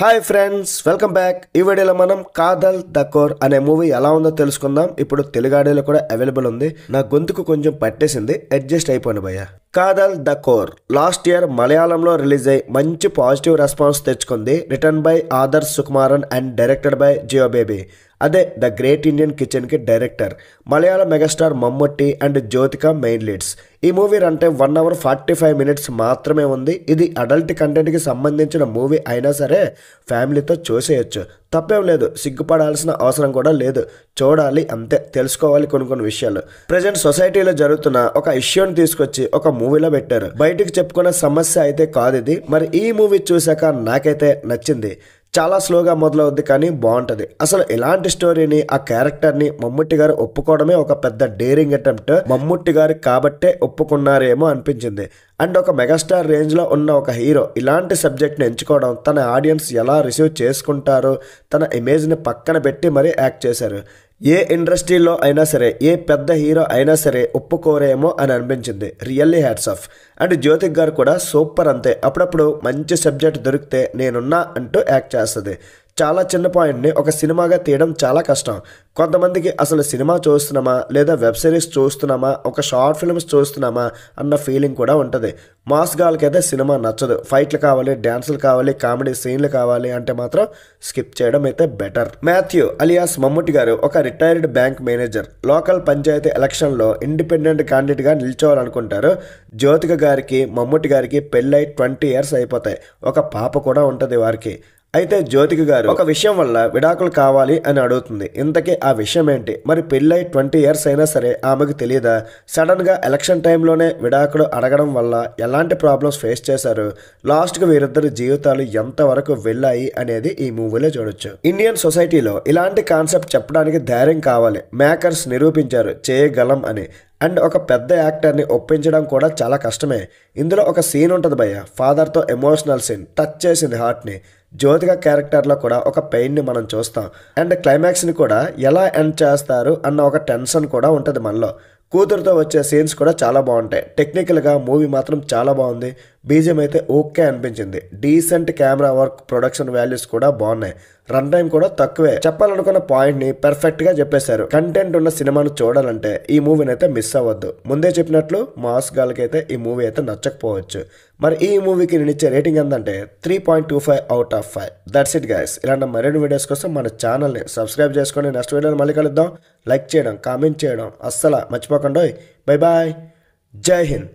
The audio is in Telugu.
Hi friends, welcome back. ఈ వీడియోలో మనం కాదల్ ద కోర్ అనే మూవీ ఎలా ఉందో తెలుసుకుందాం. ఇప్పుడు తెలుగు ఆడియోలో కూడా అవైలబుల్ ఉంది. నా గొంతుకు కొంచెం పట్టేసింది, అడ్జస్ట్ అయిపోయింది భయ్య. Kaathal the core last year మలయాళంలో రిలీజ్ అయ్యి మంచి పాజిటివ్ రెస్పాన్స్ తెచ్చుకుంది. Written by Adarsh Sukumaran and directed by Jeo Baby. అదే ద గ్రేట్ ఇండియన్ కిచెన్ కి director. Malayalam megastar Mammootty and Jyothika main leads. ఈ మూవీ అంటే 1 hour 45 minutes మాత్రమే ఉంది. ఇది అడల్ట్ కంటెంట్కి సంబంధించిన మూవీ అయినా సరే ఫ్యామిలీతో చూసేయచ్చు, తప్పేం లేదు. సిగ్గుపడాల్సిన అవసరం కూడా లేదు. చూడాలి అంతే, తెలుసుకోవాలి కొన్ని విషయాలు. ప్రజెంట్ సొసైటీలో జరుగుతున్న ఒక ఇష్యూని తీసుకొచ్చి ఒక మూవీలో పెట్టారు. బయటికి చెప్పుకునే సమస్య అయితే కాదు ఇది. మరి ఈ మూవీ చూశాక నాకైతే నచ్చింది. చాలా స్లోగా మొదలవుద్ది కానీ బాగుంటుంది. అసలు ఇలాంటి స్టోరీని, ఆ క్యారెక్టర్ని మమ్ముట్టి గారు ఒప్పుకోవడమే ఒక పెద్ద డేరింగ్ అటెంప్ట్. మమ్ముట్టి గారు కాబట్టే ఒప్పుకున్నారేమో అనిపించింది. అండ్ ఒక మెగాస్టార్ రేంజ్లో ఉన్న ఒక హీరో ఇలాంటి సబ్జెక్ట్ని ఎంచుకోవడం, తన ఆడియన్స్ ఎలా రిసీవ్ చేసుకుంటారో తన ఇమేజ్ని పక్కన పెట్టి మరీ యాక్ట్ చేశారు. ఏ ఇండస్ట్రీలో అయినా సరే, ఏ పెద్ద హీరో అయినా సరే ఒప్పుకోరేమో అని అనిపించింది. Really hats off. అండ్ జ్యోతిక్ గారు కూడా సూపర్ అంతే. అప్పుడప్పుడు మంచి సబ్జెక్ట్ దొరికితే నేనున్నా అంటూ యాక్ట్ చేస్తుంది. చాలా చిన్న పాయింట్ని ఒక సినిమాగా తీయడం చాలా కష్టం. కొంతమందికి అసలు సినిమా చూస్తున్నామా లేదా వెబ్ సిరీస్ చూస్తున్నామా, ఒక షార్ట్ ఫిల్మ్స్ చూస్తున్నామా అన్న ఫీలింగ్ కూడా ఉంటుంది. మాస్ గాళ్ళకైతే సినిమా నచ్చదు. ఫైట్లు కావాలి, డ్యాన్సులు కావాలి, కామెడీ సీన్లు కావాలి అంటే మాత్రం స్కిప్ చేయడం అయితే బెటర్. మాథ్యూ అలియాస్ మమ్ముట్టి గారు ఒక retired bank manager. Local panchayat ఎలక్షన్లో ఇండిపెండెంట్ క్యాండిడేట్గా నిల్చోవాలనుకుంటారు. జ్యోతిక గారికి మమ్ముట్టి గారికి పెళ్ళై 20 years అయిపోతాయి. ఒక పాప కూడా ఉంటుంది వారికి. అయితే జ్యోతిక గారు ఒక విషయం వల్ల విడాకులు కావాలి అని అడుగుతుంది. ఇంతకీ ఆ విషయం ఏంటి? మరి పెళ్ళై 20 years అయినా సరే ఆమెకు తెలియదా? సడన్గా ఎలక్షన్ టైంలోనే విడాకులు అడగడం వల్ల ఎలాంటి ప్రాబ్లమ్స్ ఫేస్ చేశారు, లాస్ట్కి వీరిద్దరి జీవితాలు ఎంతవరకు వెళ్ళాయి అనేది ఈ మూవీలో చూడొచ్చు. ఇండియన్ సొసైటీలో ఇలాంటి కాన్సెప్ట్ చెప్పడానికి ధైర్యం కావాలి. మేకర్స్ నిరూపించారు చేయగలం అని. అండ్ ఒక పెద్ద యాక్టర్ని ఒప్పించడం కూడా చాలా కష్టమే. ఇందులో ఒక సీన్ ఉంటుంది భయ్య, ఫాదర్తో ఎమోషనల్ సీన్, టచ్ చేసింది హార్ట్ని. జ్యోతిక క్యారెక్టర్లో కూడా ఒక పెయిన్ని మనం చూస్తాం. అండ్ క్లైమాక్స్ని కూడా ఎలా ఎండ్ చేస్తారు అన్న ఒక టెన్షన్ కూడా ఉంటుంది మనలో. కూతురుతో వచ్చే సీన్స్ కూడా చాలా బాగుంటాయి. టెక్నికల్గా మూవీ మాత్రం చాలా బాగుంది. బీజిఎం అయితే ఓకే అనిపించింది. Decent camera work, production values కూడా బాగున్నాయి. రన్ టైం కూడా తక్కువే. చెప్పాలనుకున్న పాయింట్ని పర్ఫెక్ట్గా చెప్పేశారు. కంటెంట్ ఉన్న సినిమాను చూడాలంటే ఈ మూవీని అయితే మిస్ అవ్వద్దు. ముందే చెప్పినట్లు మాస్ గాళ్ళకైతే ఈ మూవీ అయితే నచ్చకపోవచ్చు. మరి ఈ మూవీకి నేను ఇచ్చే రేటింగ్ ఎంతంటే 3.25 out of 5. That's it guys. ఇలాంటి మరిన్ని వీడియోస్ కోసం మన ఛానల్ని సబ్స్క్రైబ్ చేసుకొని నెక్స్ట్ వీడియోలో మళ్ళీ కలుద్దాం. లైక్ చేయడం, కామెంట్ చేయడం అస్సలు మర్చిపోకండి. బై బాయ్, జై హింద్.